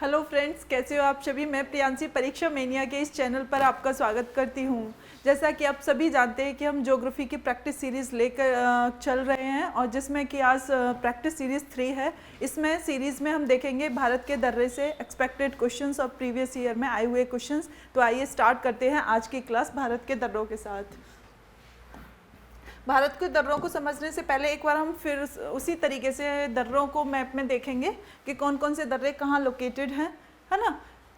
Hello friends, कैसे हो आप सभी। मैं प्रियांशी परीक्षा मेनिया के इस चैनल पर आपका स्वागत करती हूं। जैसा कि आप सभी जानते हैं कि हम ज्योग्राफी की प्रैक्टिस सीरीज़ लेकर चल रहे हैं और जिसमें कि आज प्रैक्टिस सीरीज़ 3 है। इसमें सीरीज़ में हम देखेंगे भारत के दर्रे से एक्सपेक्टेड क्वेश्चंस और प्रीवियस ईयर में आए हुए क्वेश्चंस। तो आइए स्टार्ट करते हैं आज की क्लास भारत के दर्रों के साथ। भारत के दर्रों को समझने से पहले एक बार हम फिर उसी तरीके से दर्रों को मैप में देखेंगे कि कौन कौन से दर्रे कहाँ लोकेटेड हैं, है ना।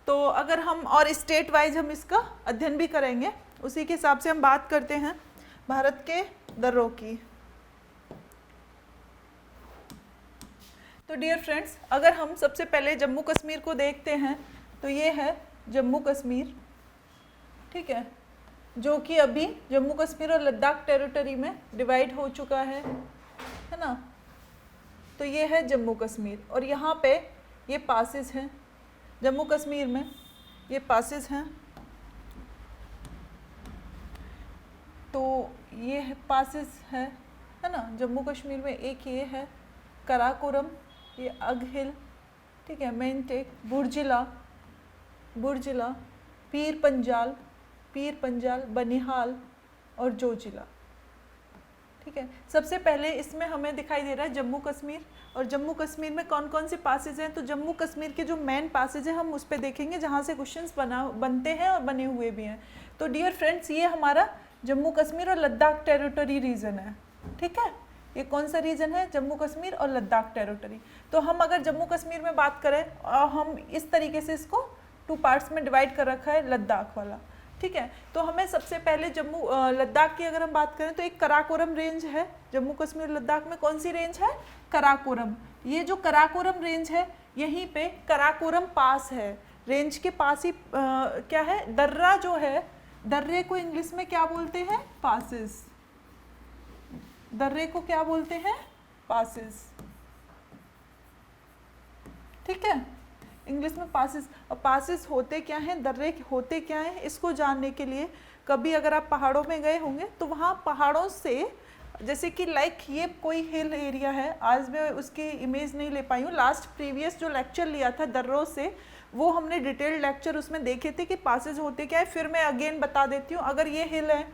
तो अगर हम और स्टेट वाइज हम इसका अध्ययन भी करेंगे, उसी के हिसाब से हम बात करते हैं भारत के दर्रों की। तो डियर फ्रेंड्स, अगर हम सबसे पहले जम्मू कश्मीर को देखते हैं तो ये है जम्मू कश्मीर, ठीक है, जो कि अभी जम्मू कश्मीर और लद्दाख टेरिटरी में डिवाइड हो चुका है ना। तो ये है जम्मू कश्मीर और यहाँ पे ये पासेस हैं जम्मू कश्मीर में, ये पासेस हैं। तो ये है पासेस है ना जम्मू कश्मीर में। एक ये है कराकोरम, ये अग हिल, ठीक है, मेंटेक, बुर्जिला, पीर पंजाल, बनिहाल और जोजिला, ठीक है। सबसे पहले इसमें हमें दिखाई दे रहा है जम्मू कश्मीर, और जम्मू कश्मीर में कौन कौन से पासेज हैं। तो जम्मू कश्मीर के जो मेन पासेज हैं हम उस पर देखेंगे, जहाँ से क्वेश्चंस बनते हैं और बने हुए भी हैं। तो डियर फ्रेंड्स, ये हमारा जम्मू कश्मीर और लद्दाख टेरिटरी रीजन है, ठीक है। ये कौन सा रीजन है? जम्मू कश्मीर और लद्दाख टेरिटरी। तो हम अगर जम्मू कश्मीर में बात करें, हम इस तरीके से इसको 2 पार्ट्स में डिवाइड कर रखा है लद्दाख वाला, ठीक है। तो हमें सबसे पहले लद्दाख की अगर हम बात करें तो एक कराकोरम रेंज है जम्मू कश्मीर लद्दाख में। कौन सी रेंज है? कराकोरम। ये जो कराकोरम रेंज है, यहीं पे कराकोरम पास है। रेंज के पास ही क्या है? दर्रा जो है, दर्रे को इंग्लिश में क्या बोलते हैं? पासेस। दर्रे को क्या बोलते हैं? पासेस, ठीक है, इंग्लिश में पासेस। और पासेस होते क्या हैं, दर्रे होते क्या हैं, इसको जानने के लिए कभी अगर आप पहाड़ों में गए होंगे तो वहाँ पहाड़ों से, जैसे कि लाइक ये कोई हिल एरिया है, आज मैं उसकी इमेज नहीं ले पाई हूँ। लास्ट प्रीवियस जो लेक्चर लिया था दर्रों से, वो हमने डिटेल्ड लेक्चर उसमें देखे थे कि पासेज होते क्या है। फिर मैं अगेन बता देती हूँ। अगर ये हिल है,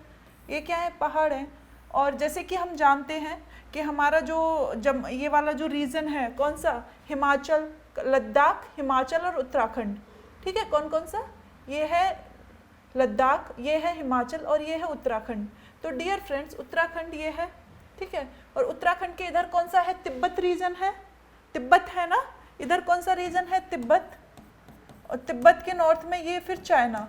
ये क्या है? पहाड़ है। और जैसे कि हम जानते हैं कि हमारा जो ये वाला जो रीजन है, कौन सा? हिमाचल, लद्दाख, हिमाचल और उत्तराखंड, ठीक है। कौन कौन सा? ये है लद्दाख, ये है हिमाचल और ये है उत्तराखंड। तो डियर फ्रेंड्स, उत्तराखंड ये है, ठीक है। और उत्तराखंड के इधर कौन सा है? तिब्बत रीजन है, तिब्बत है ना। इधर कौन सा रीजन है? तिब्बत। और तिब्बत के नॉर्थ में ये फिर चाइना,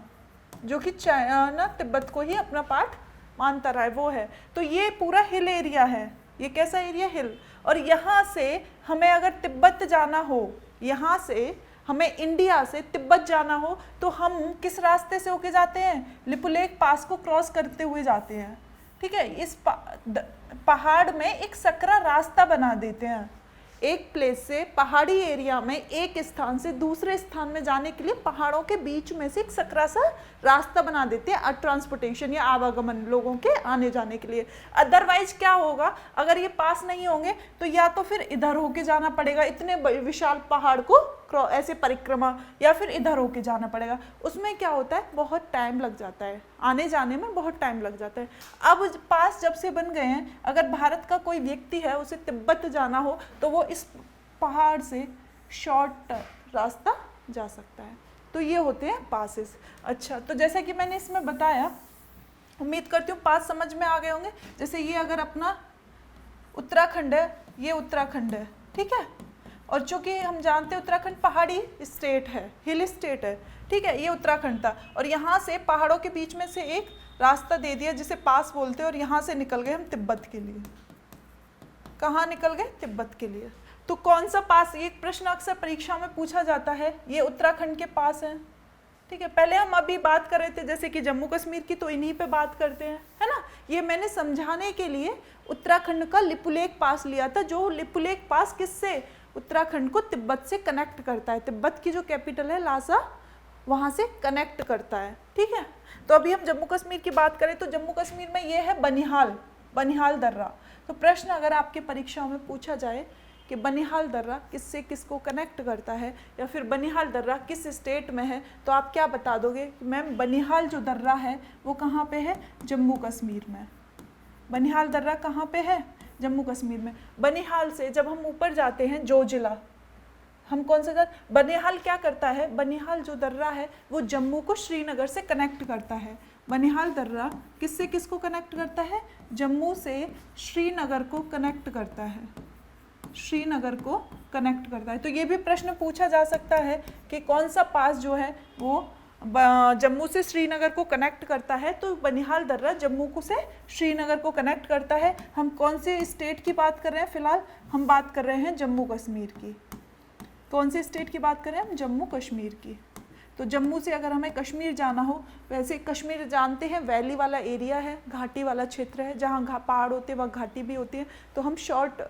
जो कि चाइना तिब्बत को ही अपना पार्ट मानता रहा है, वो है। तो ये पूरा हिल एरिया है। ये कैसा एरिया? हिल। और यहाँ से हमें अगर तिब्बत जाना हो, यहाँ से हमें इंडिया से तिब्बत जाना हो, तो हम किस रास्ते से होके जाते हैं? लिपुलेख पास को क्रॉस करते हुए जाते हैं, ठीक है। इस पहाड़ में एक सकरा रास्ता बना देते हैं। एक प्लेस से, पहाड़ी एरिया में एक स्थान से दूसरे स्थान में जाने के लिए पहाड़ों के बीच में से एक सकरा सा रास्ता बना देते हैं, ट्रांसपोर्टेशन या आवागमन लोगों के आने जाने के लिए। अदरवाइज क्या होगा, अगर ये पास नहीं होंगे तो या तो फिर इधर होके जाना पड़ेगा, इतने विशाल पहाड़ को ऐसे परिक्रमा, या फिर इधर होके जाना पड़ेगा। उसमें क्या होता है? बहुत टाइम लग जाता है, आने जाने में बहुत टाइम लग जाता है। अब पास जब से बन गए हैं, अगर भारत का कोई व्यक्ति है, उसे तिब्बत जाना हो, तो वो इस पहाड़ से शॉर्ट रास्ता जा सकता है। तो ये होते हैं पासेस। अच्छा, तो जैसा कि मैंने इसमें बताया, उम्मीद करती हूँ पास समझ में आ गए होंगे। जैसे ये अगर अपना उत्तराखंड है, ये उत्तराखंड है, ठीक है। और चूंकि हम जानते हैं उत्तराखंड पहाड़ी स्टेट है, हिल स्टेट है, ठीक है। ये उत्तराखंड था और यहाँ से पहाड़ों के बीच में से एक रास्ता दे दिया जिसे पास बोलते हैं, और यहाँ से निकल गए हम तिब्बत के लिए। कहाँ निकल गए? तिब्बत के लिए। तो कौन सा पास? ये प्रश्न अक्सर परीक्षा में पूछा जाता है। ये उत्तराखंड के पास है, ठीक है। पहले हम अभी बात कर रहे थे जैसे कि जम्मू कश्मीर की, तो इन्हीं पे बात करते हैं, है ना। ये मैंने समझाने के लिए उत्तराखंड का लिपुलेख पास लिया था, जो लिपुलेख पास किससे? उत्तराखंड को तिब्बत से कनेक्ट करता है। तिब्बत की जो कैपिटल है लासा, वहाँ से कनेक्ट करता है, ठीक है। तो अभी हम जम्मू कश्मीर की बात करें तो जम्मू कश्मीर में ये है बनिहाल दर्रा। तो प्रश्न अगर आपके परीक्षाओं में पूछा जाए कि बनिहाल दर्रा किससे किसको कनेक्ट करता है या फिर बनिहाल दर्रा किस स्टेट में है, तो आप क्या बता दोगे कि मैम बनिहाल जो दर्रा है वो कहाँ पे है, जम्मू कश्मीर में। बनिहाल दर्रा कहाँ पे है, जम्मू कश्मीर में। बनिहाल से जब हम ऊपर जाते हैं जोजिला, हम कौन सा बनिहाल क्या करता है, बनिहाल जो दर्रा है वो जम्मू को श्रीनगर से कनेक्ट करता है। बनिहाल दर्रा किससे किसको कनेक्ट करता है, जम्मू से श्रीनगर को कनेक्ट करता है, श्रीनगर को कनेक्ट करता है। तो ये भी प्रश्न पूछा जा सकता है कि कौन सा पास जो है वो जम्मू से श्रीनगर को कनेक्ट करता है, तो बनिहाल दर्रा जम्मू को से श्रीनगर को कनेक्ट करता है। हम कौन से स्टेट की बात कर रहे हैं, फिलहाल हम बात कर रहे हैं जम्मू कश्मीर की। कौन से स्टेट की बात कर रहे हैं हम, जम्मू कश्मीर की। तो जम्मू से अगर हमें कश्मीर जाना हो, वैसे कश्मीर जानते हैं वैली वाला एरिया है, घाटी वाला क्षेत्र है, जहाँ पहाड़ होते हैं वहाँ घाटी भी होती है, तो हम शॉर्ट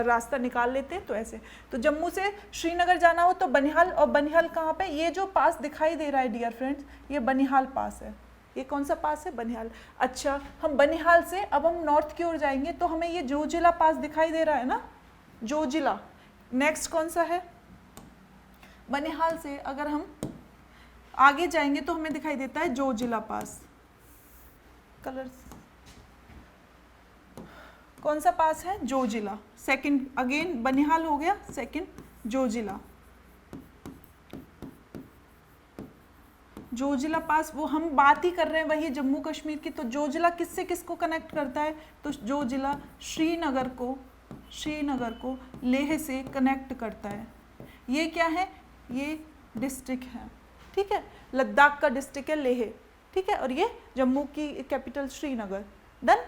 रास्ता निकाल लेते हैं। तो ऐसे तो जम्मू से श्रीनगर जाना हो तो बनिहाल, और बनिहाल कहाँ पे, ये जो पास दिखाई दे रहा है डियर फ्रेंड्स, ये बनिहाल पास है। ये कौन सा पास है, बनिहाल। अच्छा, हम बनिहाल से अब हम नॉर्थ की ओर जाएंगे तो हमें ये जोजिला पास दिखाई दे रहा है ना, जोजिला। नेक्स्ट कौन सा है, बनिहाल से अगर हम आगे जाएंगे तो हमें दिखाई देता है जोजिला पास। कलर्स कौन सा पास है, जोजिला। सेकंड, अगेन बनिहाल हो गया, सेकंड जोजिला। जोजिला पास वो हम बात ही कर रहे हैं वही जम्मू कश्मीर की। तो जोजिला किससे किसको कनेक्ट करता है, तो जोजिला श्रीनगर को लेह से कनेक्ट करता है। ये क्या है, ये डिस्ट्रिक्ट है, ठीक है, लद्दाख का डिस्ट्रिक्ट है लेह, ठीक है, और ये जम्मू की कैपिटल श्रीनगर। डन।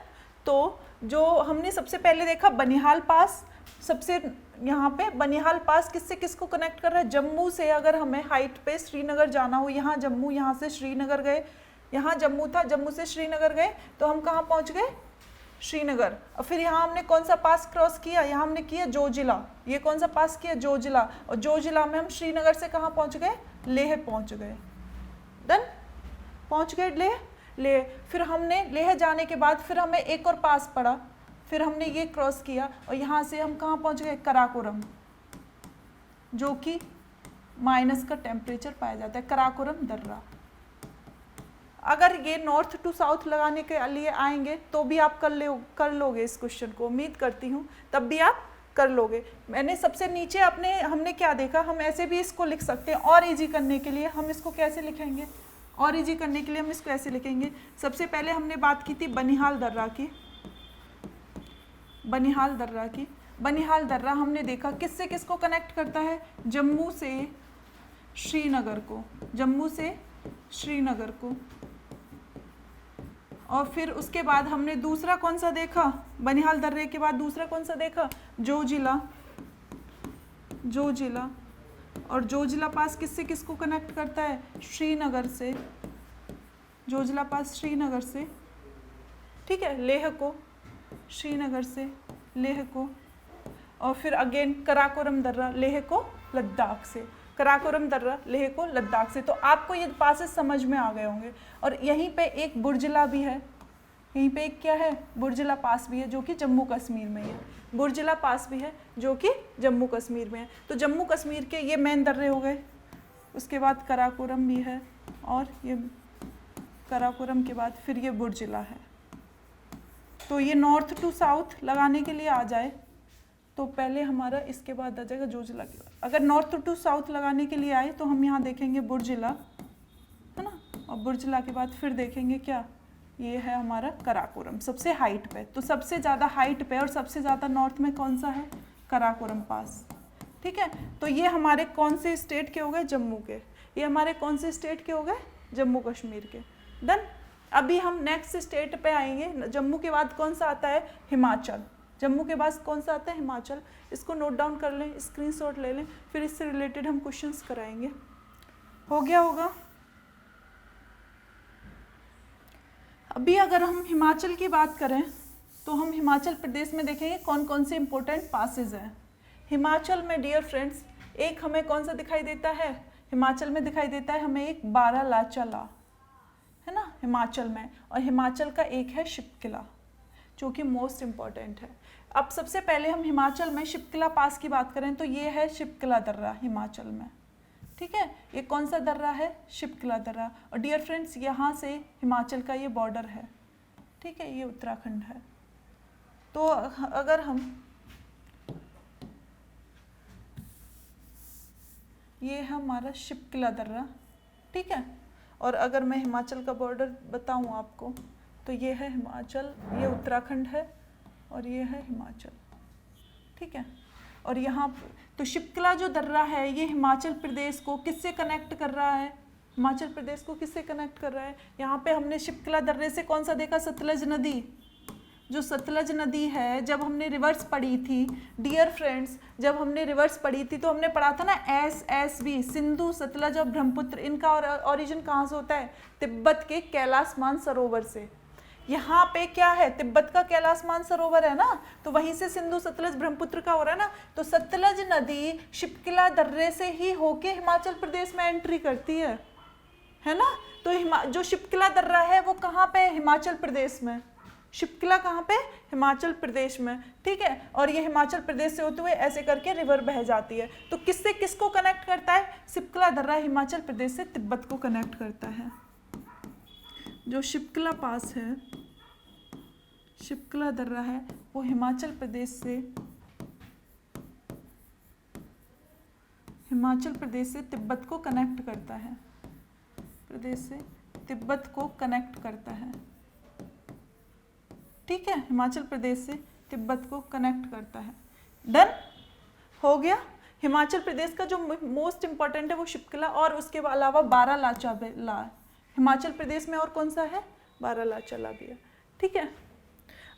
तो जो हमने सबसे पहले देखा बनिहाल पास, सबसे यहाँ पे बनिहाल पास किससे किसको कनेक्ट कर रहा है, जम्मू से अगर हमें हाइट पे श्रीनगर जाना हो, यहाँ जम्मू, यहाँ से श्रीनगर गए, यहाँ जम्मू था, जम्मू से श्रीनगर गए तो हम कहाँ पहुँच गए, श्रीनगर। और फिर यहाँ हमने कौन सा पास क्रॉस किया, यहाँ हमने किया जोजिला। ये कौन सा पास किया, जोजिला। और जोजिला में हम श्रीनगर से कहाँ पहुँच गए, लेह पहुँच गए। डन, पहुँच गए लेह। फिर हमने लेह जाने के बाद फिर हमें एक और पास पड़ा, फिर हमने ये क्रॉस किया और यहाँ से हम कहाँ पहुँच गए, कराकोरम, जो कि माइनस का टेम्परेचर पाया जाता है, कराकोरम दर्रा। अगर ये नॉर्थ टू साउथ लगाने के लिए आएंगे तो भी आप कर लोगे इस क्वेश्चन को, उम्मीद करती हूँ तब भी आप कर लोगे। मैंने सबसे नीचे हमने क्या देखा, हम ऐसे भी इसको लिख सकते हैं और इजी करने के लिए। हम इसको कैसे लिखेंगे, और इजी करने के लिए हम इसको ऐसे लिखेंगे। सबसे पहले हमने बात की थी बनिहाल दर्रा की, बनिहाल दर्रा हमने देखा किससे किसको कनेक्ट करता है, जम्मू से श्रीनगर को। और फिर उसके बाद हमने दूसरा कौन सा देखा, बनिहाल दर्रे के बाद दूसरा कौन सा देखा, जोजिला। और जोजिला पास किससे किसको कनेक्ट करता है, श्रीनगर से, जोजिला पास श्रीनगर से, ठीक है, लेह को, श्रीनगर से लेह को। और फिर अगेन कराकोरम दर्रा लेह को लद्दाख से, कराकोरम दर्रा लेह को लद्दाख से। तो आपको ये पासेस समझ में आ गए होंगे। और यहीं पे एक बुर्जिला भी है, यहीं पे एक क्या है, बुर्जिला पास भी है जो कि जम्मू कश्मीर में है, बुर्जिला पास भी है जो कि जम्मू कश्मीर में है। तो जम्मू कश्मीर के ये मेन दर्रे हो गए, उसके बाद कराकोरम भी है, और ये कराकोरम के बाद फिर ये बुर्जिला है। तो ये नॉर्थ टू साउथ लगाने के लिए आ जाए तो पहले हमारा इसके बाद आ जाएगा जोजिला के बाद। अगर नॉर्थ टू साउथ लगाने के लिए आए तो हम यहाँ देखेंगे बुर्जिला, है ना, और बुर्जिला के बाद फिर देखेंगे क्या, ये है हमारा कराकोरम सबसे हाइट पे। तो सबसे ज़्यादा हाइट पे और सबसे ज़्यादा नॉर्थ में कौन सा है, कराकोरम पास, ठीक है। तो ये हमारे कौन से स्टेट के हो गए, जम्मू के। ये हमारे कौन से स्टेट के हो गए, जम्मू कश्मीर के। डन। अभी हम नेक्स्ट स्टेट पे आएंगे। जम्मू के बाद कौन सा आता है, हिमाचल। जम्मू के बाद कौन सा आता है, हिमाचल। इसको नोट डाउन कर लें, स्क्रीनशॉट ले लें, फिर इससे रिलेटेड हम क्वेश्चंस कराएंगे। हो गया होगा। अभी अगर हम हिमाचल की बात करें तो हम हिमाचल प्रदेश में देखेंगे कौन कौन से इंपॉर्टेंट पासेज हैं। हिमाचल में डियर फ्रेंड्स एक हमें कौन सा दिखाई देता है, हिमाचल में दिखाई देता है हमें एक बारालाचा ला, है ना, हिमाचल में। और हिमाचल का एक है शिपकिला। जो कि मोस्ट इम्पॉर्टेंट है। अब सबसे पहले हम हिमाचल में शिप्किला पास की बात करें तो ये है शिप्किला दर्रा हिमाचल में, ठीक है। ये कौन सा दर्रा है? शिप्किला दर्रा। और डियर फ्रेंड्स, यहाँ से हिमाचल का ये बॉर्डर है, ठीक है, ये उत्तराखंड है। तो अगर हम ये है हमारा शिप्किला दर्रा, ठीक है। और अगर मैं हिमाचल का बॉर्डर बताऊं आपको तो ये है हिमाचल, ये उत्तराखंड है और ये है हिमाचल, ठीक है। और यहाँ तो शिप्किला जो दर्रा है ये हिमाचल प्रदेश को किससे कनेक्ट कर रहा है? हिमाचल प्रदेश को किससे कनेक्ट कर रहा है? यहाँ पे हमने शिप्किला दर्रे से कौन सा देखा? सतलज नदी। जो सतलज नदी है, जब हमने रिवर्स पढ़ी थी डियर फ्रेंड्स, जब हमने रिवर्स पढ़ी थी तो हमने पढ़ा था ना SSB, सिंधु, सतलज और ब्रह्मपुत्र, इनका ओरिजिन कहाँ से होता है? तिब्बत के कैलाश मानसरोवर से। यहाँ पे क्या है? तिब्बत का कैलाश मानसरोवर है ना, तो वहीं से सिंधु, सतलज, ब्रह्मपुत्र का हो रहा है ना। तो सतलज नदी शिप्किला दर्रे से ही होके हिमाचल प्रदेश में एंट्री करती है ना। तो जो शिप्किला दर्रा है वो कहाँ पे? हिमाचल प्रदेश में। शिप्किला कहाँ पे? हिमाचल प्रदेश में, ठीक है। और ये हिमाचल प्रदेश से होते हुए ऐसे करके रिवर बह जाती है। तो किससे किसको कनेक्ट करता है? शिप्किला दर्रा हिमाचल प्रदेश से तिब्बत को कनेक्ट करता है। जो शिप्किला पास है, शिप्किला दर्रा है, वो हिमाचल प्रदेश से तिब्बत को कनेक्ट करता है, प्रदेश से तिब्बत को कनेक्ट करता है, ठीक है। हिमाचल प्रदेश से तिब्बत को कनेक्ट करता है। डन हो गया। हिमाचल प्रदेश का जो मोस्ट इंपॉर्टेंट है वो शिप्किला, और उसके अलावा बारालाचा हिमाचल प्रदेश में, और कौन सा है? बारालाचा भी है, ठीक है।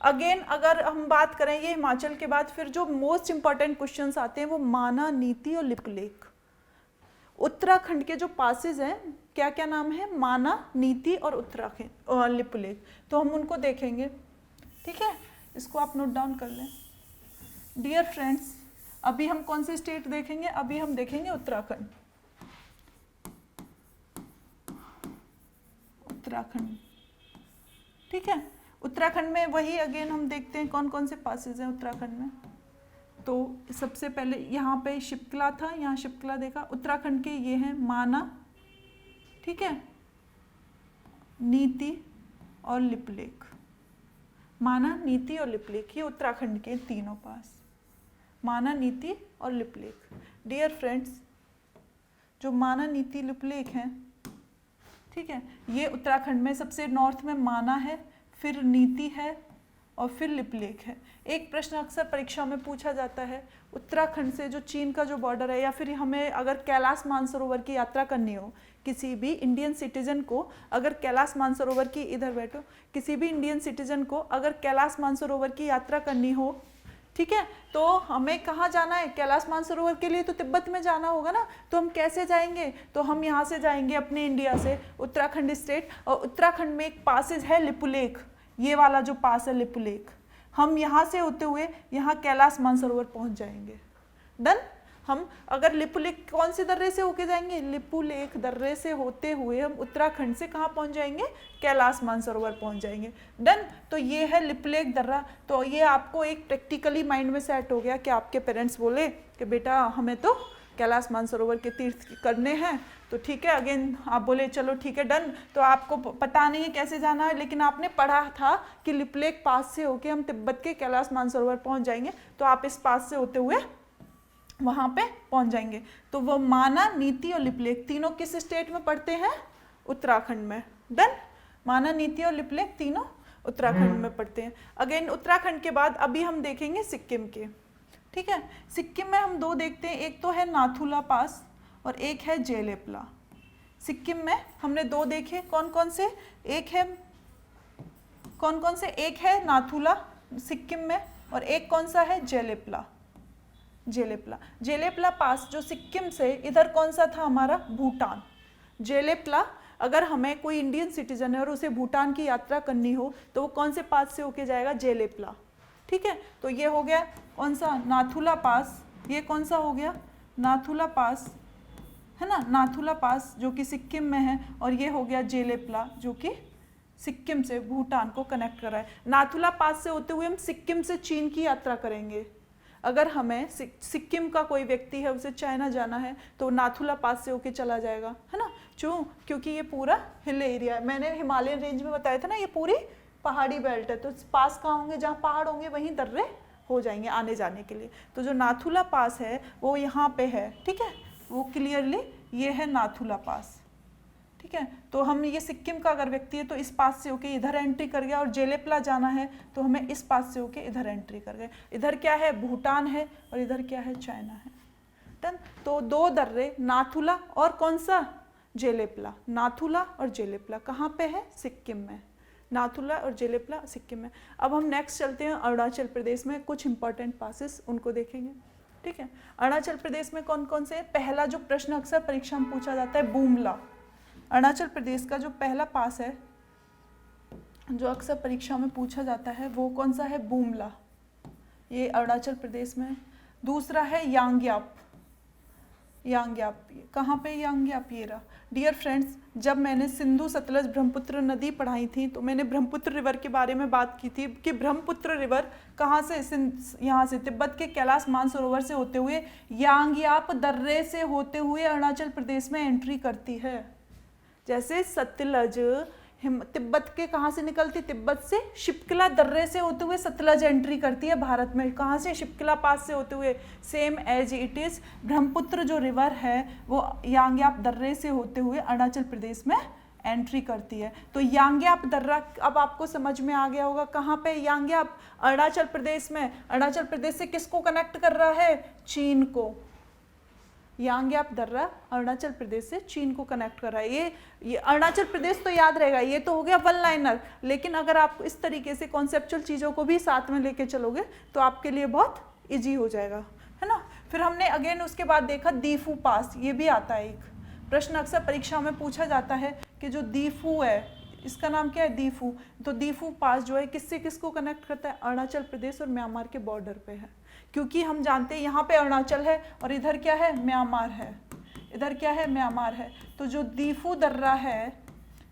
अगेन अगर हम बात करें ये हिमाचल के बाद, फिर जो मोस्ट इंपॉर्टेंट क्वेश्चंस आते हैं वो माना, नीति और लिपुलेख। उत्तराखंड के जो पासेज हैं, क्या क्या नाम है? माना, नीति और उत्तराखंड और लिपुलेख। तो हम उनको देखेंगे, ठीक है। इसको आप नोट डाउन कर लें। डियर फ्रेंड्स, अभी हम कौन से स्टेट देखेंगे? अभी हम देखेंगे उत्तराखंड। उत्तराखंड, ठीक है। उत्तराखंड में वही अगेन हम देखते हैं कौन कौन से पासेज हैं उत्तराखंड में। तो सबसे पहले यहाँ पे शिप्किला था, यहाँ शिप्किला देखा। उत्तराखंड के ये हैं माना, ठीक है, नीति और लिपुलेख। माना, नीति और लिपुलेख, ये उत्तराखंड के तीनों पास, माना, नीति और लिपुलेख। डियर फ्रेंड्स, जो माना, नीति, लिपुलेख हैं, ठीक है, ये उत्तराखंड में सबसे नॉर्थ में माना है, फिर नीति है और फिर लिपुलेख है। एक प्रश्न अक्सर परीक्षा में पूछा जाता है, उत्तराखंड से जो चीन का जो बॉर्डर है, या फिर हमें अगर कैलाश मानसरोवर की यात्रा करनी हो, किसी भी इंडियन सिटीजन को अगर कैलाश मानसरोवर की, इधर बैठो, किसी भी इंडियन सिटीजन को अगर कैलाश मानसरोवर की यात्रा करनी हो, ठीक है, तो हमें कहाँ जाना है? कैलाश मानसरोवर के लिए तो तिब्बत में जाना होगा ना। तो हम कैसे जाएंगे? तो हम यहाँ से जाएंगे अपने इंडिया से, उत्तराखंड स्टेट, और उत्तराखंड में एक पासेज है लिपुलेख, ये वाला जो पास है लिपुलेख, हम यहाँ से होते हुए यहाँ कैलाश मानसरोवर पहुँच जाएंगे। डन। हम अगर लिपुलेख कौन से दर्रे से होके जाएंगे? लिपुलेख दर्रे से होते हुए हम उत्तराखंड से कहाँ पहुँच जाएंगे? कैलाश मानसरोवर पहुँच जाएंगे। डन। तो ये है लिपुलेख दर्रा। तो ये आपको एक प्रैक्टिकली माइंड में सेट हो गया कि आपके पेरेंट्स बोले कि बेटा हमें तो कैलाश मानसरोवर के तीर्थ करने हैं, तो ठीक है। अगेन आप बोले चलो ठीक है, डन। तो आपको पता नहीं है कैसे जाना है, लेकिन आपने पढ़ा था कि लिपुलेख पास से होके हम तिब्बत के कैलाश मानसरोवर पहुँच जाएंगे, तो आप इस पास से होते हुए वहाँ पे पहुँच जाएंगे। तो वो माना, नीति और लिपुलेख तीनों किस स्टेट में पढ़ते हैं? उत्तराखंड में। डन। माना, नीति और लिपुलेख तीनों उत्तराखंड में पढ़ते हैं। अगेन उत्तराखंड के बाद अभी हम देखेंगे सिक्किम के, ठीक है। सिक्किम में हम दो देखते हैं, एक तो है नाथुला पास और एक है जेलेपला। सिक्किम में हमने दो देखे, कौन कौन से? एक है नाथुला सिक्किम में, और एक कौन सा है? जेलेपला। जेलेपला पास जो सिक्किम से इधर कौन सा था? हमारा भूटान। जेलेपला, अगर हमें कोई इंडियन सिटीजन है और उसे भूटान की यात्रा करनी हो तो वो कौन से पास से होके जाएगा? जेलेपला, ठीक है। तो ये हो गया कौन सा? नाथुला पास। ये कौन सा हो गया? नाथुला पास, है ना, नाथुला पास जो कि सिक्किम में है, और ये हो गया जेलेपला जो कि सिक्किम से भूटान को कनेक्ट कर रहा है। नाथुला पास से होते हुए हम सिक्किम से चीन की यात्रा करेंगे। अगर हमें सिक्किम का कोई व्यक्ति है, उसे चाइना जाना है, तो नाथुला पास से होके चला जाएगा, है ना। क्योंकि ये पूरा हिल एरिया है। मैंने हिमालयन रेंज में बताया था ना, ये पूरी पहाड़ी बेल्ट है, तो पास कहाँ होंगे, जहाँ पहाड़ होंगे वहीं दर्रे हो जाएंगे आने जाने के लिए। तो जो नाथुला पास है वो यहाँ पे है, ठीक है, वो क्लियरली ये है नाथुला पास, ठीक है। तो हम ये सिक्किम का अगर व्यक्ति है तो इस पास से होके इधर एंट्री कर गया, और जेलेप्ला जाना है तो हमें इस पास से होके इधर एंट्री कर गए। इधर क्या है, भूटान है, और इधर क्या है, चाइना है। डन। तो दो दर्रे, नाथुला और कौन सा, जेलेप्ला। नाथुला और जेलेप्ला कहाँ पे है, सिक्किम में। नाथुला और जेलेप्ला सिक्किम में। अब हम नेक्स्ट चलते हैं अरुणाचल प्रदेश में, कुछ इंपॉर्टेंट पासेस उनको देखेंगे, ठीक है। अरुणाचल प्रदेश में कौन कौन से हैं? पहला जो प्रश्न अक्सर परीक्षा में पूछा जाता है, बुमला। अरुणाचल प्रदेश का जो पहला पास है जो अक्सर परीक्षा में पूछा जाता है वो कौन सा है, बुमला, ये अरुणाचल प्रदेश में। दूसरा है यांग्याप। यांग्याप कहाँ पे, यांग्याप ये रहा। डियर फ्रेंड्स, जब मैंने सिंधु सतलज ब्रह्मपुत्र नदी पढ़ाई थी तो मैंने ब्रह्मपुत्र रिवर के बारे में बात की थी कि ब्रह्मपुत्र रिवर कहाँ से, यहाँ से तिब्बत के कैलाश मानसरोवर से होते हुए यांग्याप दर्रे से होते हुए अरुणाचल प्रदेश में एंट्री करती है। जैसे सतलज तिब्बत के कहाँ से निकलती, तिब्बत से शिप्किला दर्रे से होते हुए सतलज एंट्री करती है भारत में, कहाँ से, शिप्किला पास से होते हुए। Same as it is Brahmaputra जो रिवर है वो यांग्याप दर्रे से होते हुए अरुणाचल प्रदेश में एंट्री करती है। तो यांग्याप दर्रा अब आपको समझ में आ गया होगा, कहाँ पे यांग्याप, अरुणाचल प्रदेश में। अरुणाचल प्रदेश से किसको कनेक्ट कर रहा है, चीन को। यांग्याप दर्रा अरुणाचल प्रदेश से चीन को कनेक्ट कर रहा है। ये अरुणाचल प्रदेश तो याद रहेगा, ये तो हो गया वन लाइनर। लेकिन अगर आप इस तरीके से कॉन्सेप्चुअल चीज़ों को भी साथ में लेके चलोगे तो आपके लिए बहुत इजी हो जाएगा, है ना। फिर हमने अगेन उसके बाद देखा दीफू पास, ये भी आता है एक प्रश्न अक्सर परीक्षा में पूछा जाता है कि जो दीफू है, इसका नाम क्या है, दीफू। तो दीफू पास जो है किससे किसको कनेक्ट करता है, अरुणाचल प्रदेश और म्यांमार के बॉर्डर पे है। क्योंकि हम जानते हैं यहाँ पे अरुणाचल है और इधर क्या है, म्यांमार है, इधर क्या है, म्यांमार है। तो जो दीफू दर्रा है,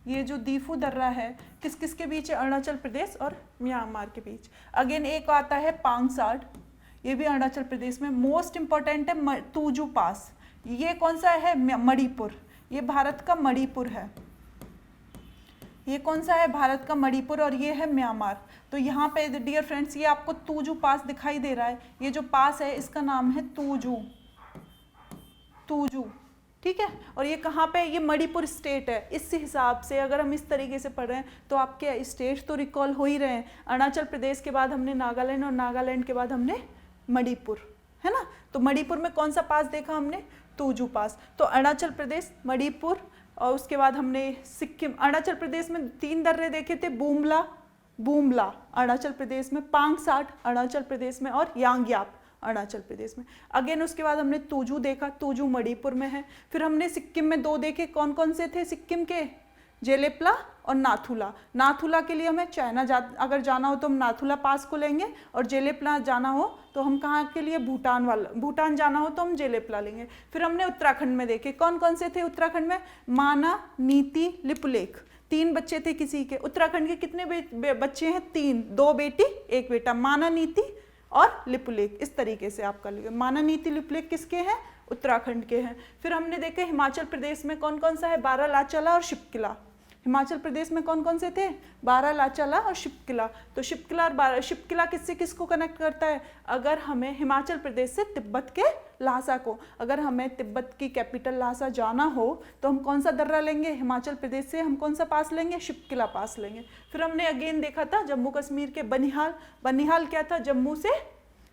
ये जो दीफू दर्रा है किस किस के बीच है, अरुणाचल प्रदेश और म्यांमार के बीच। अगेन एक आता है पांगसाड, ये भी अरुणाचल प्रदेश में। मोस्ट इंपॉर्टेंट है तूजू पास, ये कौन सा है, मणिपुर, ये भारत का मणिपुर है। ये कौन सा है, भारत का मणिपुर, और ये है म्यांमार। तो यहाँ पे डियर फ्रेंड्स ये आपको तूजू पास दिखाई दे रहा है, ये जो पास है इसका नाम है तूजू, तूजू, ठीक है। और ये कहाँ पे, ये मणिपुर स्टेट है। इस हिसाब से अगर हम इस तरीके से पढ़ रहे हैं तो आपके स्टेट तो रिकॉल हो ही रहे हैं। अरुणाचल प्रदेश के बाद हमने नागालैंड, और नागालैंड के बाद हमने मणिपुर, है ना। तो मणिपुर में कौन सा पास देखा हमने, तूजू पास। तो अरुणाचल प्रदेश, मणिपुर, और उसके बाद हमने सिक्किम। अरुणाचल प्रदेश में 3 दर्रे देखे थे, बुमला, बुमला अरुणाचल प्रदेश में, पांगसाड अरुणाचल प्रदेश में, और यांग्याप अरुणाचल प्रदेश में। अगेन उसके बाद हमने तूजू देखा, तूजू मणिपुर में है। फिर हमने सिक्किम में 2 देखे, कौन कौन से थे सिक्किम के, जेलेप्ला और नाथुला। नाथुला के लिए हमें चाइना अगर जाना हो तो हम नाथुला पास को लेंगे, और जेलेप्ला जाना हो तो हम कहाँ के लिए, भूटान जाना हो तो हम जेलेप्ला लेंगे। फिर हमने उत्तराखंड में देखे, कौन कौन से थे उत्तराखंड में, माना, नीति, लिपुलेख। 3 बच्चे थे किसी के। उत्तराखंड के कितने बच्चे हैं, 3, 2 बेटी 1 बेटा, माना, नीति और लिपुलेख। इस तरीके से आपका लिखा, माना, नीति, लिपुलेख किसके हैं, उत्तराखंड के हैं। फिर हमने देखे हिमाचल प्रदेश में कौन कौन सा है, बारालाचाला और शिप्किला। हिमाचल प्रदेश में कौन कौन से थे, बारालाचाला और शिप्किला। तो शिप्किला और शिप्किला किससे किसको कनेक्ट करता है, अगर हमें हिमाचल प्रदेश से तिब्बत के ल्हासा को, अगर हमें तिब्बत की कैपिटल ल्हासा जाना हो तो हम कौन सा दर्रा लेंगे, हिमाचल प्रदेश से हम कौन सा पास लेंगे, शिप्किला पास लेंगे। फिर हमने अगेन देखा था जम्मू कश्मीर के बनिहाल। बनिहाल क्या था, जम्मू से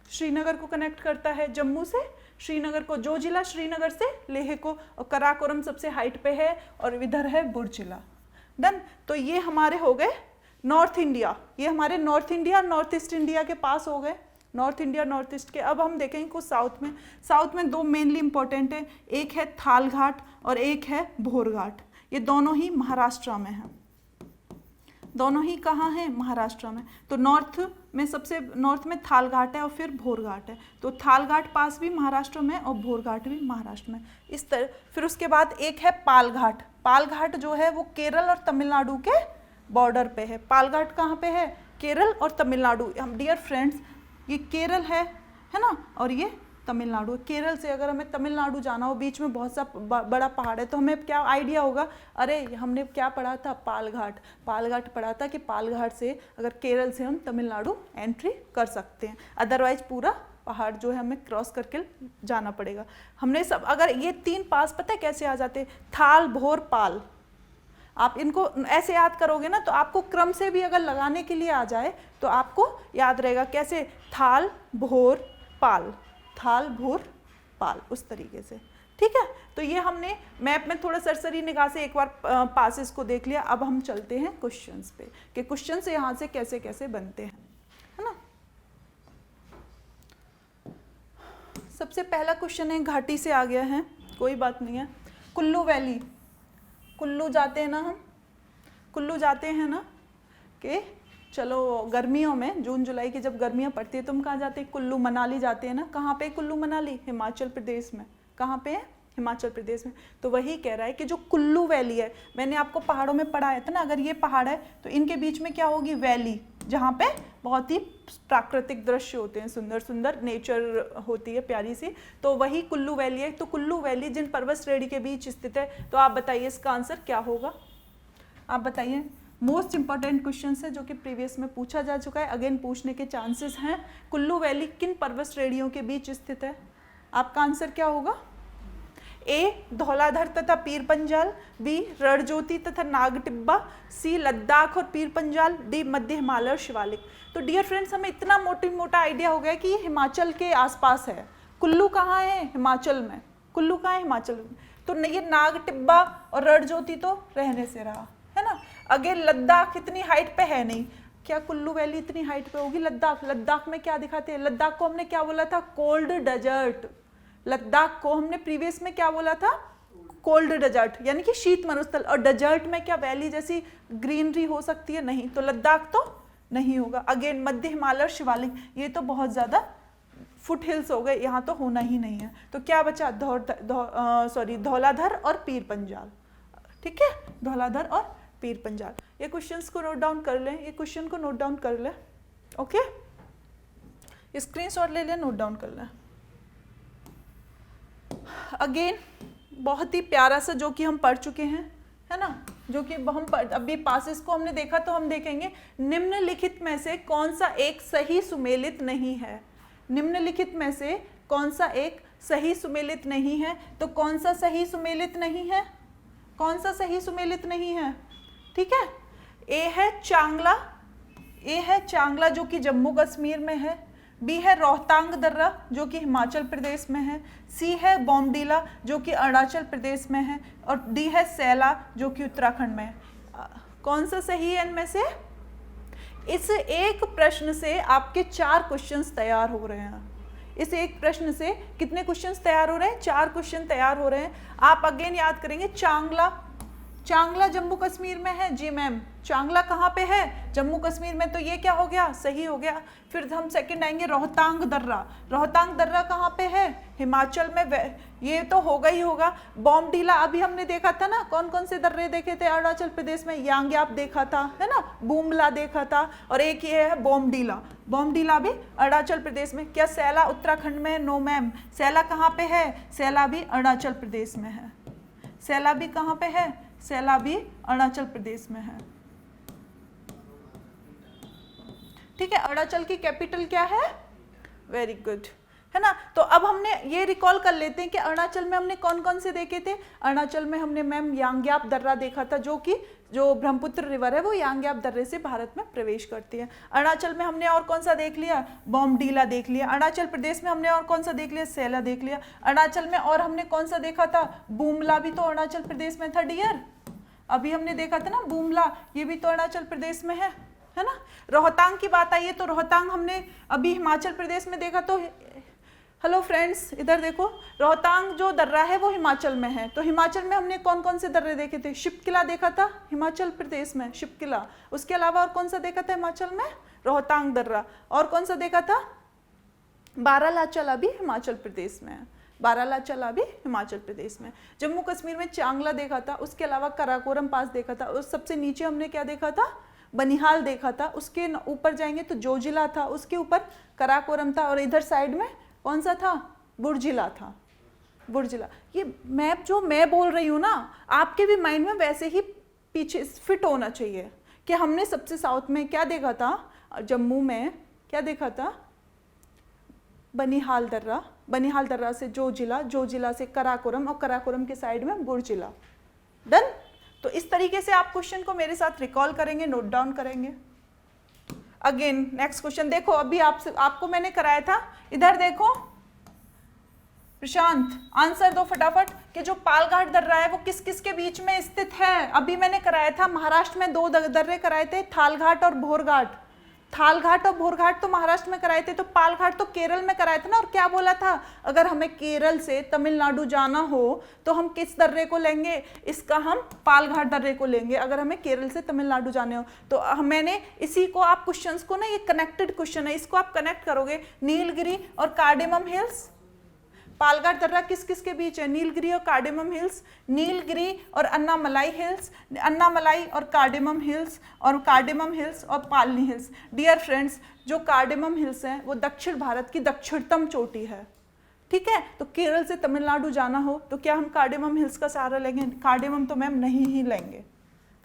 श्रीनगर को कनेक्ट करता है, जम्मू से श्रीनगर को, जो जिला श्रीनगर से लेह को, और कराकोरम सबसे हाइट पे है, और इधर है बुर्ज जिला। डन। तो ये हमारे हो गए नॉर्थ इंडिया, ये हमारे north India, north east India के पास हो गए, नॉर्थ इंडिया, नॉर्थ ईस्ट के। अब हम देखेंगे कुछ साउथ में। साउथ में 2 मेनली इंपॉर्टेंट है, एक है थाल घाट और एक है भोर घाट। ये दोनों ही महाराष्ट्र में हैं, दोनों ही कहाँ हैं, महाराष्ट्र में। तो नॉर्थ में सबसे नॉर्थ में थाल घाट है और फिर भोर घाट है। तो थाल घाट पास भी महाराष्ट्र में और भोर घाट भी महाराष्ट्र में, इस तरह। फिर उसके बाद एक है पाल घाट। पाल घाट जो है वो केरल और तमिलनाडु के बॉर्डर पे है। पालघाट कहाँ पे है? केरल और तमिलनाडु। हम डियर फ्रेंड्स, ये केरल है ना, और ये तमिलनाडु। केरल से अगर हमें तमिलनाडु जाना हो, बीच में बहुत सा बड़ा पहाड़ है, तो हमें क्या आइडिया होगा? अरे हमने क्या पढ़ा था? पालघाट। पालघाट पढ़ा था कि पालघाट से अगर केरल से हम तमिलनाडु एंट्री कर सकते हैं, अदरवाइज पूरा पहाड़ जो है हमें क्रॉस करके जाना पड़ेगा। हमने सब, अगर ये 3 पास पता है कैसे आ जाते? थाल, भोर, पाल। आप इनको ऐसे याद करोगे ना, तो आपको क्रम से भी अगर लगाने के लिए आ जाए तो आपको याद रहेगा कैसे? थाल, भोर, पाल, थाल, भोर, पाल, उस तरीके से। ठीक है, तो ये हमने मैप में थोड़ा सरसरी निगाह से एक बार पासेस को देख लिया। अब हम चलते हैं क्वेश्चंस पे कि क्वेश्चन से यहाँ से कैसे कैसे बनते हैं, है ना। सबसे पहला क्वेश्चन है, घाटी से आ गया है, कोई बात नहीं है। कुल्लू वैली, कुल्लू जाते हैं ना हम, कुल्लू जाते हैं ना कि चलो गर्मियों में, जून जुलाई की जब गर्मियाँ पड़ती है तो हम कहाँ जाते हैं? कुल्लू मनाली जाते हैं ना। कहाँ पे कुल्लू मनाली? हिमाचल प्रदेश में। कहाँ पे है? हिमाचल प्रदेश में। तो वही कह रहा है कि जो कुल्लू वैली है, मैंने आपको पहाड़ों में पढ़ाया था ना, अगर ये पहाड़ है तो इनके बीच में क्या होगी? वैली, जहाँ पे बहुत ही प्राकृतिक दृश्य होते हैं, सुंदर सुंदर नेचर होती है प्यारी सी, तो वही कुल्लू वैली है। तो कुल्लू वैली जिन पर्वत श्रेणी के बीच स्थित है, तो आप बताइए इसका आंसर क्या होगा? आप बताइए। मोस्ट इंपॉर्टेंट क्वेश्चन है जो कि प्रीवियस में पूछा जा चुका है, अगेन पूछने के चांसेस हैं। कुल्लू वैली किन पर्वत श्रेणियों के बीच स्थित है? आपका आंसर क्या होगा? ए धौलाधर तथा पीर पंजाल, बी रणज्योति तथा नागटिब्बा, सी लद्दाख और पीर पंजाल, डी मध्य हिमालय और शिवालिक। तो डियर फ्रेंड्स, हमें इतना मोटा आइडिया हो गया कि ये हिमाचल के आसपास है। कुल्लू कहाँ है? हिमाचल में। कुल्लू कहाँ है? हिमाचल में। तो ये नागटिब्बा और रणज्योति तो रहने से रहा, है ना। अगेन लद्दाख इतनी हाइट पे है नहीं, क्या कुल्लू वैली इतनी हाइट पे होगी? लद्दाख, लद्दाख में क्या दिखाते हैं? लद्दाख को हमने क्या बोला था? Cold desert. लद्दाख को हमने प्रीवियस में क्या बोला था? कोल्ड डेजर्ट, यानी कि शीत मरुस्थल। और डेजर्ट में क्या वैली जैसी ग्रीनरी हो सकती है? नहीं, तो लद्दाख तो नहीं होगा। अगेन मध्य हिमालय और शिवालिक, ये तो बहुत ज्यादा फुट हिल्स हो गए, यहाँ तो होना ही नहीं है। तो क्या बचा? धौलाधर और पीर पंजाल। ठीक है, धौलाधर और पीर पंजाल। ये क्वेश्चंस को नोट डाउन कर लें, ये क्वेश्चन को नोट डाउन कर लें। ओके, स्क्रीनशॉट ले लें, नोट डाउन कर लें। अगेन बहुत ही प्यारा सा जो कि हम पढ़ चुके हैं, है ना, जो कि हम अभी पासेस को हमने देखा, तो हम देखेंगे निम्नलिखित में से कौन सा एक सही सुमेलित नहीं है। निम्नलिखित में से कौन सा एक सही सुमेलित नहीं है? तो कौन सा सही सुमेलित नहीं है? कौन सा सही सुमेलित नहीं है? ठीक है, ए है चांगला, ए है चांगला जो कि जम्मू कश्मीर में है, बी है रोहतांग दर्रा जो कि हिमाचल प्रदेश में है, सी है बॉमडीला जो कि अरुणाचल प्रदेश में है, और डी है सैला जो कि उत्तराखंड में है। कौन सा सही है इनमें से? इस एक प्रश्न से आपके 4 क्वेश्चंस तैयार हो रहे हैं। इस एक प्रश्न से कितने क्वेश्चंस तैयार हो रहे हैं? 4 क्वेश्चन तैयार हो रहे हैं। आप अगेन याद करेंगे, चांगला, चांगला जम्मू कश्मीर में है। जी मैम, चांगला कहाँ पे है? जम्मू कश्मीर में, तो ये क्या हो गया? सही हो गया। फिर हम सेकंड आएंगे रोहतांग दर्रा। रोहतांग दर्रा कहाँ पे है? हिमाचल में, ये तो होगा ही होगा। बॉमडीला अभी हमने देखा था ना, कौन कौन से दर्रे देखे थे अरुणाचल प्रदेश में? यांग्याप देखा था, है ना, बूमला देखा था, और एक ये है बॉमडीला। बॉमडीला भी अरुणाचल प्रदेश में। क्या सैला उत्तराखंड में है? No ma'am. सैला कहाँ पे है? सैला भी अरुणाचल प्रदेश में है। सैला भी कहाँ पे है? सैला भी अरुणाचल प्रदेश में है। ठीक है, अरुणाचल की कैपिटल क्या है? वेरी गुड, है ना। तो अब हमने ये रिकॉल कर लेते हैं कि अरुणाचल में हमने कौन कौन से देखे थे। अरुणाचल में हमने मैम यांग्याप दर्रा देखा था, जो कि जो ब्रह्मपुत्र रिवर है वो यांग्याप दर्रे से भारत में प्रवेश करती है। अरुणाचल में हमने और कौन सा देख लिया? बॉमडीला देख लिया। अरुणाचल प्रदेश में हमने और कौन सा देख लिया? सैला देख लिया। अरुणाचल में और हमने कौन सा देखा था? बूमला भी तो अरुणाचल प्रदेश में था डियर, अभी हमने देखा था ना बूमला, ये भी तो अरुणाचल प्रदेश में है ना। रोहतांग की बात आई है, तो रोहतांग हमने अभी हिमाचल प्रदेश में देखा। तो हेलो फ्रेंड्स, इधर देखो, रोहतांग जो दर्रा है वो हिमाचल में है। तो हिमाचल में हमने कौन कौन से दर्रे देखे थे? शिपकिला देखा था हिमाचल प्रदेश में, शिपकिला। उसके अलावा और कौन सा देखा था हिमाचल में? रोहतांग दर्रा। और कौन सा देखा था? बारालाचला भी हिमाचल प्रदेश में बारालाचा भी हिमाचल प्रदेश में। जम्मू कश्मीर में चांगला देखा था, उसके अलावा कराकोरम पास देखा था, और सबसे नीचे हमने क्या देखा था, बनिहाल देखा था। उसके ऊपर जाएंगे तो जोजिला था, उसके ऊपर कराकोरम था, और इधर साइड में कौन सा था, बुर्जिला था, बुर्जिला। ये मैप जो मैं बोल रही हूँ ना, आपके भी माइंड में वैसे ही पीछे फिट होना चाहिए कि हमने सबसे साउथ में क्या देखा था, जम्मू में क्या देखा था, बनिहाल दर्रा, बनिहाल दर्रा से जोजिला, जोजिला से कराकोरम, और कराकोरम के साइड में बुर्जिला। डन। तो इस तरीके से आप क्वेश्चन को मेरे साथ रिकॉल करेंगे, नोट डाउन करेंगे। अगेन नेक्स्ट क्वेश्चन देखो, अभी आपको मैंने कराया था, इधर देखो प्रशांत, आंसर दो फटाफट कि जो पालघाट दर्रा है वो किस किस के बीच में स्थित है। अभी मैंने कराया था, महाराष्ट्र में 2 दर्रे कराए थे, थालघाट और भोरघाट। थालघाट और भोरघाट तो महाराष्ट्र में कराए थे, तो पालघाट तो केरल में कराए थे ना। और क्या बोला था, अगर हमें केरल से तमिलनाडु जाना हो तो हम किस दर्रे को लेंगे, इसका हम पालघाट दर्रे को लेंगे, अगर हमें केरल से तमिलनाडु जाने हो तो। मैंने इसी को, आप क्वेश्चंस को ना, ये कनेक्टेड क्वेश्चन है, इसको आप कनेक्ट करोगे। नीलगिरी और कार्डेमम हिल्स, पालघाट दर्रा किस किस के बीच है, नीलगिरी और कार्डेमम हिल्स, नीलगिरी और अन्नामलाई हिल्स, अन्नामलाई और कार्डेमम हिल्स, और कार्डेमम हिल्स और पालनी हिल्स। डियर फ्रेंड्स, जो कार्डेमम हिल्स हैं वो दक्षिण भारत की दक्षिणतम चोटी है, ठीक है। तो केरल से तमिलनाडु जाना हो तो क्या हम कार्डेमम हिल्स का सहारा लेंगे, कार्डेमम तो मैम नहीं ही लेंगे,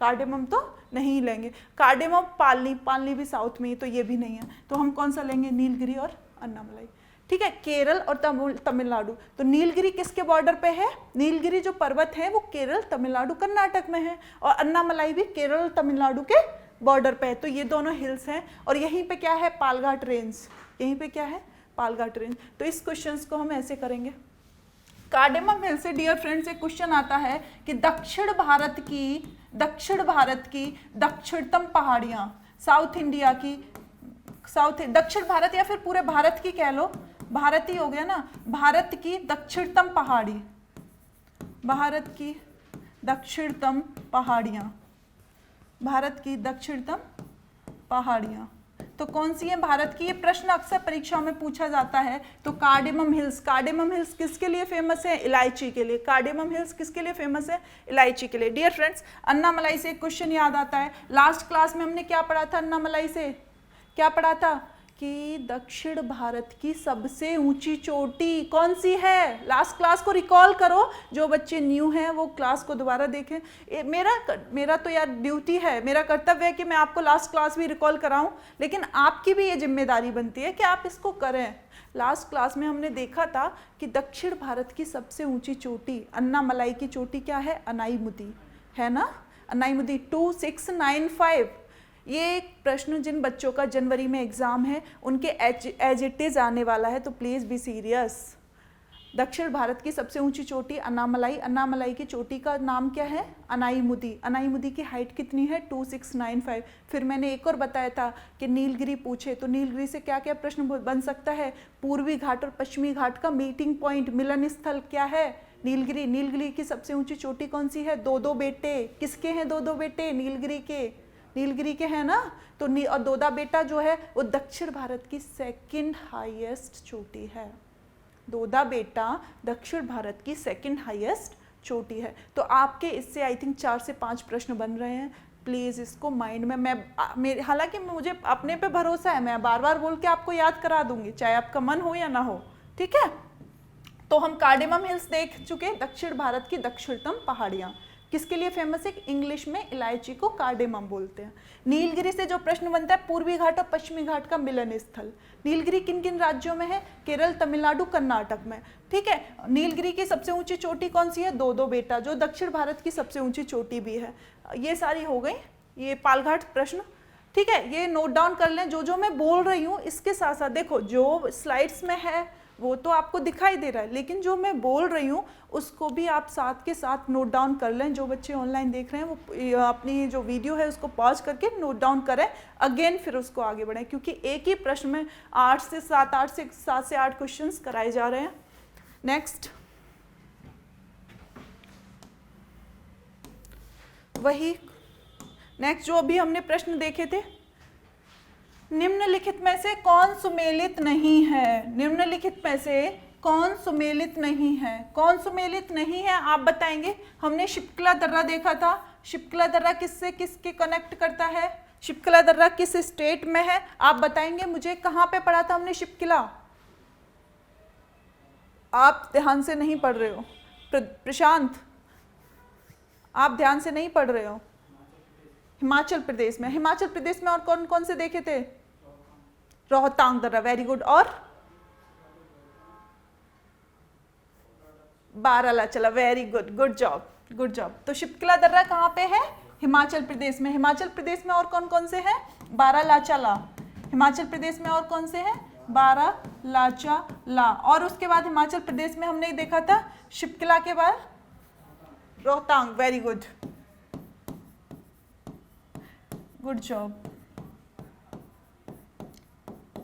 कार्डेमम तो नहीं लेंगे। कार्डेमम, पालनी, पालनी भी साउथ में ही, तो ये भी नहीं है, तो हम कौन सा लेंगे, नीलगिरी और अन्नामलाई, ठीक है। केरल और तमिलनाडु, तो नीलगिरी किसके बॉर्डर पे है, नीलगिरी जो पर्वत है वो केरल, तमिलनाडु, कर्नाटक में है, और अन्नामलाई भी केरल, तमिलनाडु के बॉर्डर पे है। तो ये दोनों हिल्स हैं, और यहीं पे क्या है, पालघाट रेंज, यहीं पे क्या है, पालघाट रेंज। तो इस क्वेश्चन को हम ऐसे करेंगे। कार्डेमम हिल से डियर फ्रेंड्स एक क्वेश्चन आता है कि दक्षिण भारत की दक्षिणतम पहाड़ियां, साउथ इंडिया की, दक्षिण भारत या फिर पूरे भारत की कह लो, भारत ही हो गया ना, भारत की दक्षिणतम पहाड़ी, भारत की दक्षिणतम पहाड़ियां, भारत की दक्षिणतम पहाड़ियां तो कौन सी है भारत की, ये प्रश्न अक्सर परीक्षाओं में पूछा जाता है। तो कार्डेमम हिल्स, कार्डेमम हिल्स किसके लिए फेमस है, इलायची के लिए। कार्डेमम हिल्स किसके लिए फेमस है, इलायची के लिए। डियर फ्रेंड्स, अन्नामलाई से एक क्वेश्चन याद आता है, लास्ट क्लास में हमने क्या पढ़ा था, अन्नामलाई से क्या पढ़ा था कि दक्षिण भारत की सबसे ऊंची चोटी कौन सी है। लास्ट क्लास को रिकॉल करो, जो बच्चे न्यू हैं वो क्लास को दोबारा देखें। मेरा तो यार ड्यूटी है, मेरा कर्तव्य है कि मैं आपको लास्ट क्लास भी रिकॉल कराऊं, लेकिन आपकी भी ये जिम्मेदारी बनती है कि आप इसको करें। लास्ट क्लास में हमने देखा था कि दक्षिण भारत की सबसे ऊंची चोटी, अन्नामलाई की चोटी क्या है, अनाईमुदी है ना, अनाईमुदी 2695। ये एक प्रश्न जिन बच्चों का जनवरी में एग्जाम है उनके एज इट इज आने वाला है, तो प्लीज बी सीरियस। दक्षिण भारत की सबसे ऊंची चोटी अन्नामलाई, अन्नामलाई की चोटी का नाम क्या है, अनाईमुदी। अनाईमुदी की हाइट कितनी है, 2695। फिर मैंने एक और बताया था कि नीलगिरी पूछे तो नीलगिरी से क्या क्या प्रश्न बन सकता है, पूर्वी घाट और पश्चिमी घाट का मीटिंग पॉइंट, मिलन स्थल क्या है, नीलगिरी। नीलगिरी की सबसे ऊंची चोटी कौन सी है, 2 बेटे, किसके हैं 2 बेटे, नीलगिरी के, नीलगिरी के हैं ना। तो और दोदा बेटा जो है वो दक्षिण भारत की सेकंड हाईएस्ट चोटी है, दोदा बेटा दक्षिण भारत की सेकंड हाईएस्ट चोटी है। तो आपके इससे आई थिंक 4 से 5 प्रश्न बन रहे हैं, प्लीज इसको माइंड में हालांकि मुझे अपने पे भरोसा है, मैं बार बार बोल के आपको याद करा दूंगी, चाहे आपका मन हो या ना हो, ठीक है। तो हम कार्डेमम हिल्स देख चुके, दक्षिण भारत की दक्षिणतम पहाड़ियां किसके लिए फेमस है, इंग्लिश में इलायची को कार्डेमम बोलते हैं। नीलगिरी से जो प्रश्न बनता है, पूर्वी घाट और पश्चिमी घाट का मिलन स्थल। नीलगिरी किन किन राज्यों में है, केरल, तमिलनाडु, कर्नाटक में, ठीक है। नीलगिरी की सबसे ऊंची चोटी कौन सी है, 2 बेटा, जो दक्षिण भारत की सबसे ऊंची चोटी भी है। ये सारी हो गई ये पालघाट प्रश्न, ठीक है। ये नोट डाउन कर लें, जो मैं बोल रही हूँ इसके साथ साथ देखो, जो स्लाइड्स में है वो तो आपको दिखाई दे रहा है, लेकिन जो मैं बोल रही हूँ उसको भी आप साथ के साथ नोट डाउन कर लें। जो बच्चे ऑनलाइन देख रहे हैं वो अपनी जो वीडियो है उसको पॉज करके नोट डाउन करें, अगेन फिर उसको आगे बढ़ें, क्योंकि एक ही प्रश्न में 7 से 8 क्वेश्चंस कराए जा रहे हैं। नेक्स्ट, नेक्स्ट जो अभी हमने प्रश्न देखे थे, निम्नलिखित में से कौन सुमेलित नहीं है, निम्नलिखित में से कौन सुमेलित नहीं है? कौन सुमेलित नहीं है आप बताएंगे। हमने शिप्कला दर्रा देखा था, शिप्कला दर्रा किससे किसके कनेक्ट करता है? शिप्कला दर्रा किस स्टेट में है आप बताएंगे मुझे। कहाँ पे पढ़ा था हमने शिप्कला? आप ध्यान से नहीं पढ़ रहे हो। प्रशांत, आप ध्यान से नहीं पढ़ रहे हो। हिमाचल प्रदेश में। हिमाचल प्रदेश में और कौन कौन से देखे थे? रोहतांग दर्रा, वेरी गुड। और Baralachala, very good, good job, good job. तो शिप्कला दर्रा कहाँ पे है? हिमाचल प्रदेश में। हिमाचल प्रदेश में और कौन कौन से हैं? बारालाचला। हिमाचल प्रदेश में और कौन से हैं? बारालाचला। और उसके बाद हिमाचल प्रदेश में हमने देखा था शिप्कला के बाद Rohtang, very good, good job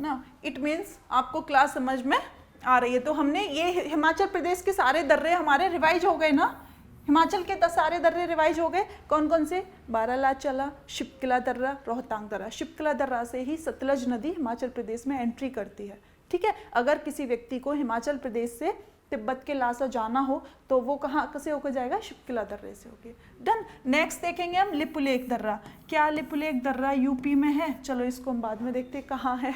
ना। इट मीन्स आपको क्लास समझ में आ रही है। तो हमने ये हिमाचल प्रदेश के सारे दर्रे हमारे रिवाइज हो गए ना। हिमाचल के 10 सारे दर्रे रिवाइज हो गए। कौन कौन से? बारालाचला, शिप्कला दर्रा, रोहतांग दर्रा। शिप्कला दर्रा से ही सतलज नदी हिमाचल प्रदेश में एंट्री करती है। ठीक है, अगर किसी व्यक्ति को हिमाचल प्रदेश से तिब्बत के लासा जाना हो तो वो कहाँ से होकर जाएगा? शिप्कला दर्रे से होके। डन। नेक्स्ट देखेंगे हम लिपुलेख दर्रा। क्या लिपुलेख दर्रा यूपी में है? चलो इसको हम बाद में देखते हैं कहाँ है।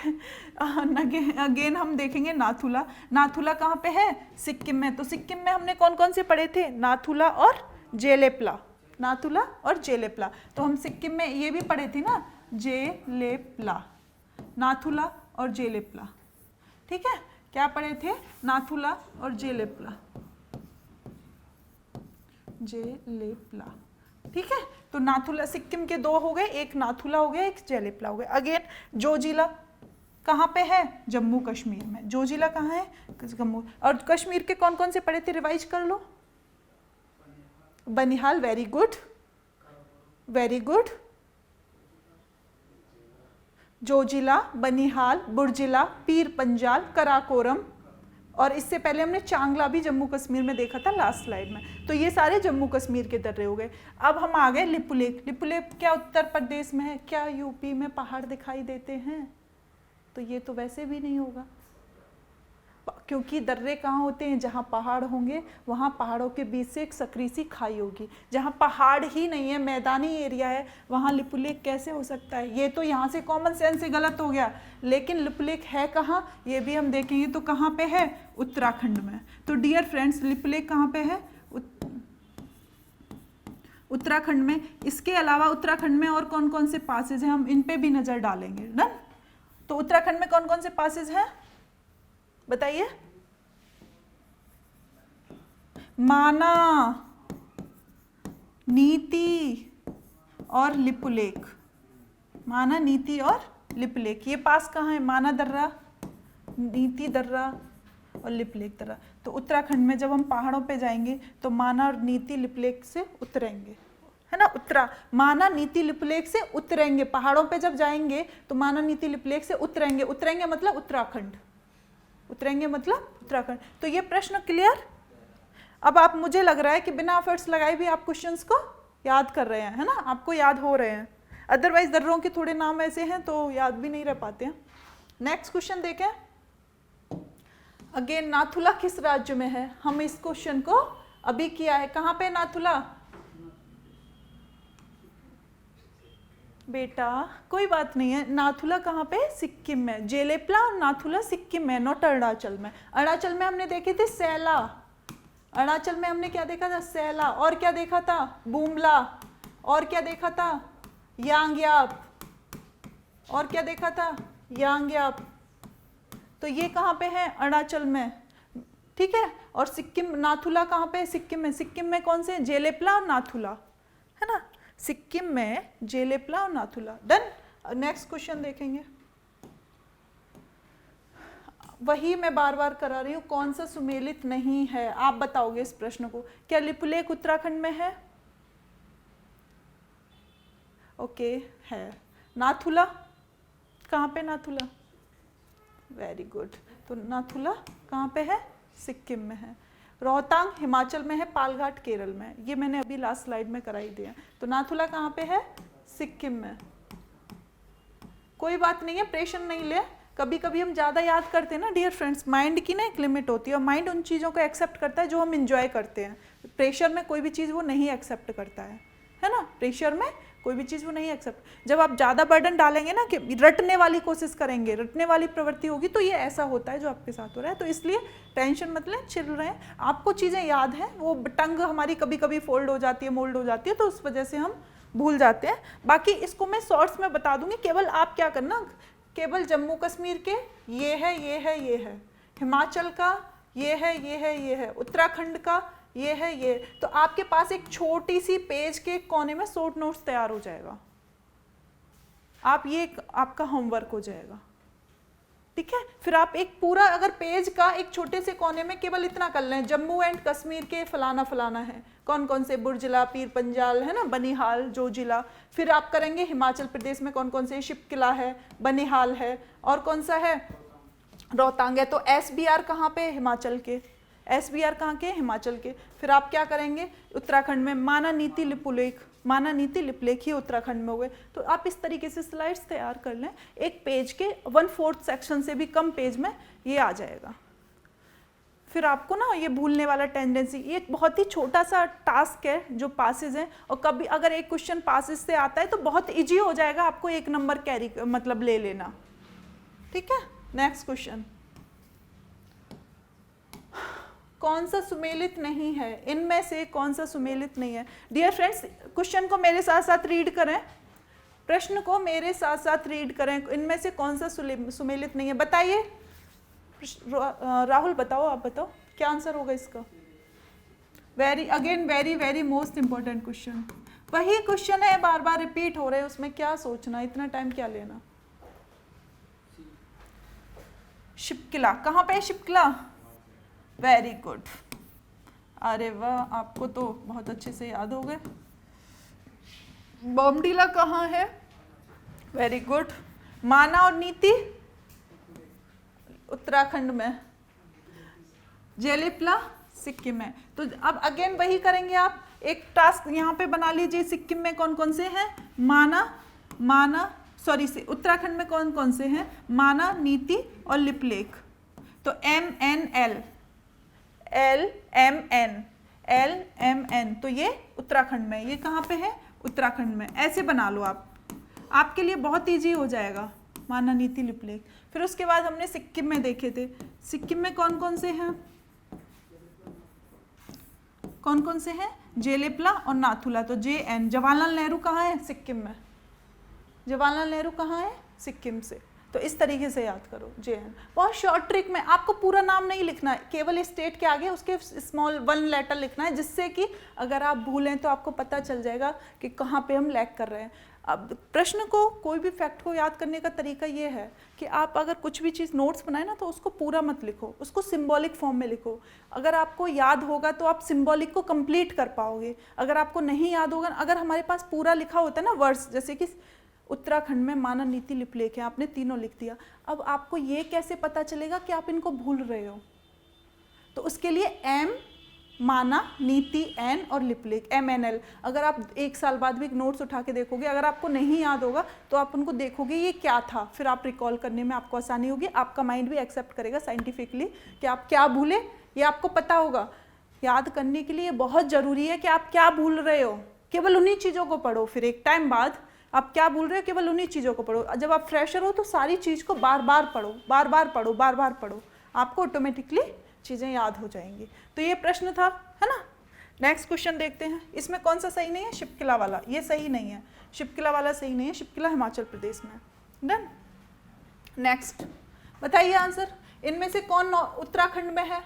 अगेन हम देखेंगे नाथुला। नाथुला कहाँ पे है? सिक्किम में। तो सिक्किम में हमने कौन कौन से पढ़े थे? नाथुला और जेलेपला। नाथुला और जेलेपला। तो हम सिक्किम में ये भी पढ़े थे ना, जेलेपला, नाथुला और जेलेपला। ठीक है, क्या पढ़े थे? नाथुला और जेलेपला, जेलेपला। ठीक है, तो नाथुला सिक्किम के 2 हो गए, एक नाथुला हो गया, एक जेलेपला हो गया। अगेन जोजिला कहाँ पे है? जम्मू कश्मीर में। जोजिला कहाँ है? जम्मू। और कश्मीर के कौन कौन से पढ़े थे? रिवाइज कर लो। Banihal, very good, very good. Zojila, Banihal, Burzila, Pir Panjal, Karakoram. और इससे पहले हमने चांगला भी जम्मू कश्मीर में देखा था लास्ट स्लाइड में। तो ये सारे जम्मू कश्मीर के दर्रे हो गए। अब हम आ गए लिपुलेख। लिपुलेख क्या उत्तर प्रदेश में है? क्या यूपी में पहाड़ दिखाई देते हैं? तो ये तो वैसे भी नहीं होगा, क्योंकि दर्रे कहाँ होते हैं? जहाँ पहाड़ होंगे वहाँ पहाड़ों के बीच से एक सकरी सी खाई होगी। जहाँ पहाड़ ही नहीं है, मैदानी एरिया है, वहाँ लिपुलेख कैसे हो सकता है? ये तो यहाँ से कॉमन सेंस से गलत हो गया। लेकिन लिपुलेख है कहाँ ये भी हम देखेंगे। तो कहाँ पे है? उत्तराखंड में। तो डियर फ्रेंड्स, लिपुलेख कहाँ पे है? उत्तराखंड में। इसके अलावा उत्तराखंड में और कौन कौन से पासेज हैं हम इन पे भी नजर डालेंगे। डन। तो उत्तराखंड में कौन कौन से पासेज हैं बताइए। माना, नीति और लिपुलेख। माना, नीति और लिपुलेख, ये पास कहाँ है? माना दर्रा, नीति दर्रा और लिपुलेख दर्रा। तो उत्तराखंड में जब हम पहाड़ों पे जाएंगे तो माना और नीति लिपुलेख से उतरेंगे, है ना। माना, नीति, लिपुलेख से उतरेंगे। पहाड़ों पे जब जाएंगे तो माना, नीति, लिपुलेख से उतरेंगे। उतरेंगे मतलब उत्तराखंड, उतरेंगे मतलब उत्तराखंड। तो ये प्रश्न क्लियर? अब आप, मुझे लग रहा है कि बिना एफर्ट्स लगाए भी आप क्वेश्चंस को याद कर रहे हैं, है ना, आपको याद हो रहे हैं। अदरवाइज दर्रों के थोड़े नाम ऐसे हैं तो याद भी नहीं रह पाते हैं। नेक्स्ट क्वेश्चन देखें। अगेन नाथुला किस राज्य में है? हम इस क्वेश्चन को अभी किया है। कहाँ पे नाथुला? बेटा कोई बात नहीं है, नाथुला कहाँ पे? सिक्किम में। जेलेपला और नाथुला सिक्किम में, नॉट अरुणाचल में। अरुणाचल में हमने देखे थे सैला। अरुणाचल में हमने क्या देखा था? सैला। और क्या देखा था? बुमला। और क्या देखा था? यांग्याप। और क्या देखा था? यांग्याप। तो ये कहाँ पे है? अरुणाचल में। ठीक है। और सिक्किम, नाथुला कहाँ पे? सिक्किम में। सिक्किम में कौन से? जेलेपला और नाथुला, है ना। सिक्किम में जेलेपला और नाथुला। डन। नेक्स्ट क्वेश्चन देखेंगे। वही मैं बार बार करा रही हूँ, कौन सा सुमेलित नहीं है आप बताओगे इस प्रश्न को। क्या लिपुलेख उत्तराखंड में है? ओके, है। नाथुला कहाँ पे? Nathula, very good. तो नाथुला कहाँ पे है? सिक्किम में है। रोहतांग हिमाचल में है, पालघाट केरल में। ये मैंने अभी लास्ट स्लाइड में कराई दिया। तो नाथुला कहाँ पे है? सिक्किम में। कोई बात नहीं है, प्रेशर नहीं ले, कभी कभी हम ज़्यादा याद करते हैं ना डियर फ्रेंड्स, माइंड की ना एक लिमिट होती है और माइंड उन चीज़ों को एक्सेप्ट करता है जो हम इंजॉय करते हैं। प्रेशर में कोई भी चीज़ वो नहीं एक्सेप्ट करता है ना, प्रेशर में कोई भी चीज़ वो नहीं एक्सेप्ट। जब आप ज़्यादा बर्डन डालेंगे ना कि रटने वाली कोशिश करेंगे, रटने वाली प्रवृत्ति होगी, तो ये ऐसा होता है जो आपके साथ हो रहा है। तो इसलिए टेंशन मत लें, चिल रहे हैं, आपको चीज़ें याद हैं, वो टंग हमारी कभी कभी फोल्ड हो जाती है, मोल्ड हो जाती है, तो उस वजह से हम भूल जाते हैं। बाकी इसको मैं शॉर्ट्स में बता दूंगी, केवल आप क्या करना, केवल जम्मू कश्मीर के ये है, ये है, ये है, हिमाचल का ये है, ये है, ये है, उत्तराखंड का ये है, ये, तो आपके पास एक छोटी सी पेज के कोने में शॉर्ट नोट्स तैयार हो जाएगा। आप ये आपका होमवर्क हो जाएगा, ठीक है। फिर आप एक पूरा अगर पेज का एक छोटे से कोने में केवल इतना कर लें, जम्मू एंड कश्मीर के फलाना फलाना है, कौन कौन से, बुर्जिला, पीर पंजाल है ना, बनिहाल, जो जिला। फिर आप करेंगे हिमाचल प्रदेश में कौन कौन से, शिपकिला है, बनिहाल है, और कौन सा है, रोहतांग है। तो SBR कहाँ पे, हिमाचल के, SBR कहाँ के, हिमाचल के। फिर आप क्या करेंगे, उत्तराखंड में माना नीति लिपुलेख, माना नीति लिपुलेख ही उत्तराखंड में हो गए। तो आप इस तरीके से स्लाइड्स तैयार कर लें, एक पेज के 1/4 सेक्शन से भी कम पेज में ये आ जाएगा। फिर आपको ना ये भूलने वाला टेंडेंसी, ये एक बहुत ही छोटा सा टास्क है जो पासेज है, और कभी अगर एक क्वेश्चन पासेज से आता है तो बहुत इजी हो जाएगा आपको 1 नंबर कैरी मतलब ले लेना, ठीक है। नेक्स्ट क्वेश्चन, कौन सा सुमेलित नहीं है, इनमें से कौन सा सुमेलित नहीं है। डियर फ्रेंड्स, क्वेश्चन को मेरे साथ साथ रीड करें, प्रश्न को मेरे साथ साथ रीड करें, इनमें से कौन सा सुमेलित नहीं है, बताइए। राहुल बताओ, आप बताओ क्या आंसर होगा इसका। Very very most important question, वही क्वेश्चन है, बार बार रिपीट हो रहे हैं, उसमें क्या सोचना, इतना टाइम क्या लेना। शिपकिला कहाँ पे है, शिपकिला, वेरी गुड, अरे वाह, आपको तो बहुत अच्छे से याद हो गए। बोमडीला कहाँ है, वेरी गुड। माना और नीति उत्तराखंड में, जेलिपला सिक्किम में। तो अब अगेन वही करेंगे आप, एक टास्क यहाँ पे बना लीजिए, सिक्किम में कौन कौन से हैं, उत्तराखंड में कौन कौन से हैं, माना, नीति और लिपुलेख। तो MNL, LMN, तो ये उत्तराखंड में, ये कहाँ पे है, उत्तराखंड में। ऐसे बना लो आप, आपके लिए बहुत इजी हो जाएगा, माना, नीति, लिपुलेख। फिर उसके बाद हमने सिक्किम में देखे थे, सिक्किम में कौन कौन से हैं, कौन कौन से हैं, जेलेपला और नाथुला। तो JN, जवाहरलाल नेहरू कहाँ है, सिक्किम में, जवाहरलाल नेहरू कहाँ है, सिक्किम से। तो इस तरीके से याद करो, JN। बहुत शॉर्ट ट्रिक में, आपको पूरा नाम नहीं लिखना है, केवल स्टेट के आगे उसके स्मॉल 1 लेटर लिखना है, जिससे कि अगर आप भूलें तो आपको पता चल जाएगा कि कहाँ पे हम लैग कर रहे हैं। अब प्रश्न को, कोई भी फैक्ट को याद करने का तरीका ये है कि आप अगर कुछ भी चीज़ नोट्स बनाए ना, तो उसको पूरा मत लिखो, उसको सिंबॉलिक फॉर्म में लिखो। अगर आपको याद होगा तो आप सिंबॉलिक को कंप्लीट कर पाओगे, अगर आपको नहीं याद होगा, अगर हमारे पास पूरा लिखा होता है ना वर्ड्स, जैसे कि उत्तराखंड में माना, नीति, लिपुलेख है, आपने तीनों लिख दिया, अब आपको ये कैसे पता चलेगा कि आप इनको भूल रहे हो। तो उसके लिए M, माना, नीति, N और लिपुलेख, MNL। अगर आप 1 साल बाद भी नोट्स उठा के देखोगे, अगर आपको नहीं याद होगा तो आप उनको देखोगे ये क्या था, फिर आप रिकॉल करने में आपको आसानी होगी, आपका माइंड भी एक्सेप्ट करेगा साइंटिफिकली कि आप क्या भूले, ये आपको पता होगा। याद करने के लिए बहुत ज़रूरी है कि आप क्या भूल रहे हो, केवल उन्हीं चीज़ों को पढ़ो, फिर एक टाइम बाद आप क्या भूल रहे हो, केवल उन्हीं चीज़ों को पढ़ो। जब आप फ्रेशर हो तो सारी चीज़ को बार बार पढ़ो, बार बार पढ़ो, बार बार पढ़ो, आपको ऑटोमेटिकली चीज़ें याद हो जाएंगी। तो ये प्रश्न था, है ना। नेक्स्ट क्वेश्चन देखते हैं, इसमें कौन सा सही नहीं है, शिपकिला वाला, ये सही नहीं है, शिपकिला वाला सही नहीं है, शिपकिला हिमाचल प्रदेश में। डन। नेक्स्ट बताइए आंसर, इनमें से कौन उत्तराखंड में है,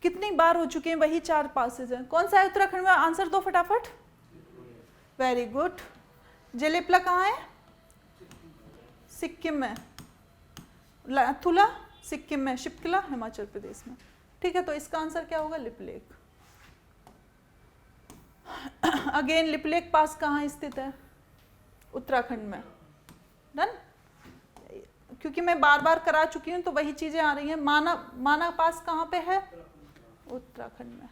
कितनी बार हो चुके हैं, वही 4 पासेज हैं, कौन सा है उत्तराखंड में, आंसर दो फटाफट। Very good. जेलेपला कहाँ है, सिक्किम में, लाथुला सिक्किम में, शिपकिला हिमाचल प्रदेश में, ठीक है। तो इसका आंसर क्या होगा, लिपुलेख। अगेन लिपुलेख पास कहाँ स्थित है, उत्तराखंड में। डन। क्योंकि मैं बार बार करा चुकी हूँ तो वही चीजें आ रही हैं। माना पास कहाँ पे है, उत्तराखंड में।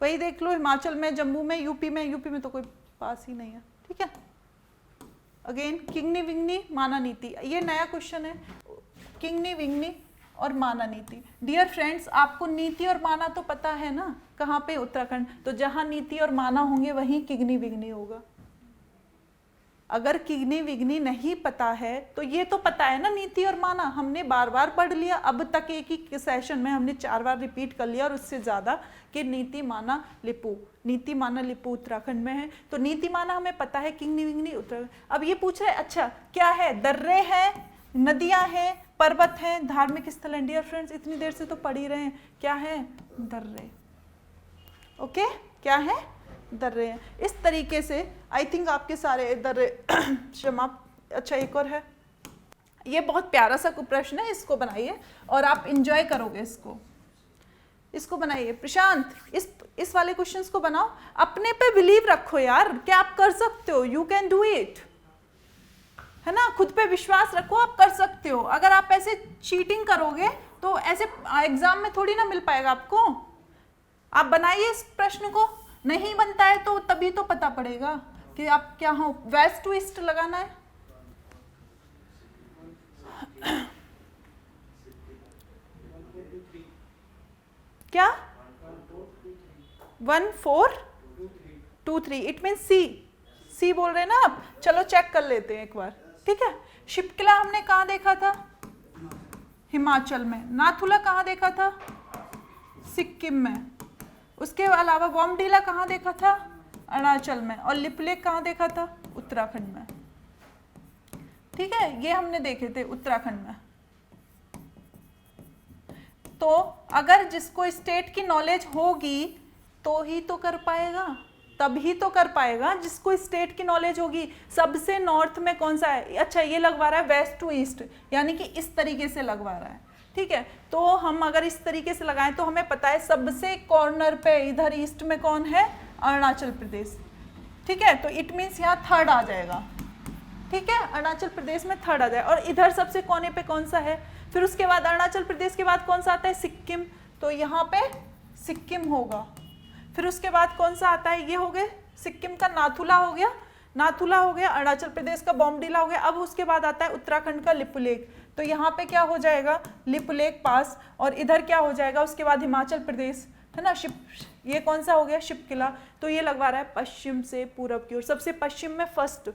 वही देख लो, हिमाचल में, जम्मू में, यूपी में तो कोई पास ही नहीं है, ठीक है। अगेन किंगनी विंगनी माना नीति, ये नया क्वेश्चन है, किंगनी विंगनी और माना नीति। डियर फ्रेंड्स, आपको नीति और माना तो पता है ना, कहाँ पे? उत्तराखंड। तो जहाँ नीति और माना होंगे वहीं किंगनी विंगनी होगा। अगर किंगनी विंगनी नहीं पता है तो ये तो पता है ना, नीति और माना हमने बार बार पढ़ लिया, अब तक एक ही सेशन में हमने 4 बार रिपीट कर लिया और उससे ज़्यादा, कि नीति माना लिपू, नीति माना लिपू उत्तराखंड में है। तो नीति माना हमें पता है, किंगनी विंगनी उत्तराखंड। अब ये पूछ रहे अच्छा क्या है? दर्रे हैं, नदियाँ हैं, पर्वत हैं, धार्मिक स्थल हैं। डियर फ्रेंड्स, इतनी देर से तो पढ़ ही रहे हैं, क्या है? दर्रे। ओके, क्या है? दर्रे हैं। इस तरीके से आई थिंक आपके सारे दर्रे समाप्त। अच्छा, एक और है, ये बहुत प्यारा सा प्रश्न है, इसको बनाइए और आप इंजॉय करोगे इसको बनाइए। प्रशांत, इस वाले क्वेश्चंस को बनाओ, अपने पे बिलीव रखो यार, क्या आप कर सकते हो, यू कैन डू इट, है ना, खुद पे विश्वास रखो, आप कर सकते हो। अगर आप ऐसे चीटिंग करोगे तो ऐसे एग्जाम में थोड़ी ना मिल पाएगा आपको। आप बनाइए इस प्रश्न को, नहीं बनता है तो तभी तो पता पड़ेगा कि आप क्या हो। वेस्ट टू ईस्ट लगाना है, क्या? 1 4 2 3, इट मीन सी बोल रहे हैं ना आप। चलो चेक कर लेते हैं एक बार, ठीक है। शिपकिला हमने कहाँ देखा था? हिमाचल में। नाथुला कहाँ देखा था? सिक्किम में। उसके अलावा बॉमडीला कहाँ देखा था? अरुणाचल में। और लिपलेक कहाँ देखा था? उत्तराखंड में। ठीक है, ये हमने देखे थे उत्तराखंड में। तो अगर जिसको स्टेट की नॉलेज होगी तो ही तो कर पाएगा, तभी तो कर पाएगा जिसको स्टेट की नॉलेज होगी। सबसे नॉर्थ में कौन सा है? अच्छा, ये लगवा रहा है वेस्ट टू ईस्ट, यानी कि इस तरीके से लगवा रहा है, ठीक है। तो हम अगर इस तरीके से लगाएं तो हमें पता है सबसे कॉर्नर पे इधर ईस्ट में कौन है? अरुणाचल प्रदेश, ठीक है। तो इट मीन्स यहाँ थर्ड आ जाएगा, ठीक है, अरुणाचल प्रदेश में थर्ड आ जाएगा। और इधर सबसे कोने पे कौन सा है? फिर उसके बाद अरुणाचल प्रदेश के बाद कौन सा आता है? सिक्किम। तो यहाँ पे सिक्किम होगा। फिर उसके बाद कौन सा आता है? ये हो गए, सिक्किम का नाथुला हो गया, नाथुला हो गया, अरुणाचल प्रदेश का बॉमडीला हो गया। अब उसके बाद आता है उत्तराखंड का लिपुलेख। तो यहाँ पे क्या हो जाएगा? लिपुलेख पास। और इधर क्या हो जाएगा? उसके बाद हिमाचल प्रदेश, है ना, ये कौन सा हो गया? शिपकिला। तो ये लगवा रहा है पश्चिम से पूरब की ओर, सबसे पश्चिम में फर्स्ट।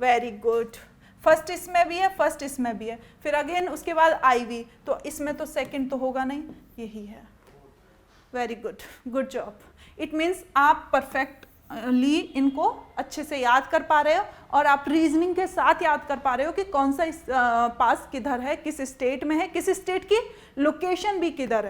वेरी गुड, फर्स्ट इसमें भी है, फर्स्ट इसमें भी है। फिर अगेन उसके बाद आईवी, तो इसमें तो सेकंड तो होगा नहीं, यही है। Very good, good job. It means आप परफेक्टली इनको अच्छे से याद कर पा रहे हो और आप रीजनिंग के साथ याद कर पा रहे हो कि कौन सा पास किधर है, किस स्टेट में है, किस स्टेट की लोकेशन भी किधर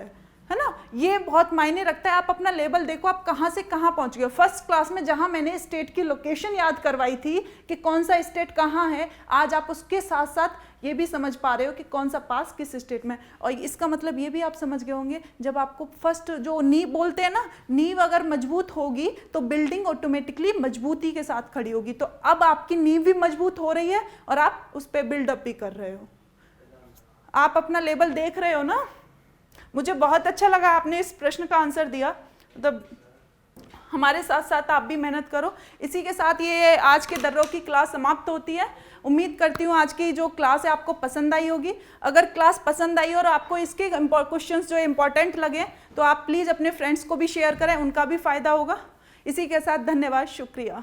है ना। ये बहुत मायने रखता है। आप अपना लेवल देखो, आप कहाँ से कहाँ पहुँच गए। फर्स्ट क्लास में जहाँ मैंने स्टेट की लोकेशन याद करवाई थी कि कौन सा स्टेट कहाँ है, आज आप उसके साथ साथ ये भी समझ पा रहे हो कि कौन सा पास किस स्टेट में। और इसका मतलब ये भी आप समझ गए होंगे, जब आपको फर्स्ट जो नींव बोलते हैं ना, नींव अगर मजबूत होगी तो बिल्डिंग ऑटोमेटिकली मजबूती के साथ खड़ी होगी। तो अब आपकी नींव भी मजबूत हो रही है और आप उस पर बिल्डअप भी कर रहे हो। आप अपना लेवल देख रहे हो ना। मुझे बहुत अच्छा लगा आपने इस प्रश्न का आंसर दिया। मतलब हमारे साथ साथ आप भी मेहनत करो। इसी के साथ ये आज के दर्रों की क्लास समाप्त होती है। उम्मीद करती हूँ आज की जो क्लास है आपको पसंद आई होगी। अगर क्लास पसंद आई और आपको इसके क्वेश्चंस जो इम्पोर्टेंट लगे तो आप प्लीज़ अपने फ्रेंड्स को भी शेयर करें, उनका भी फ़ायदा होगा। इसी के साथ धन्यवाद, शुक्रिया।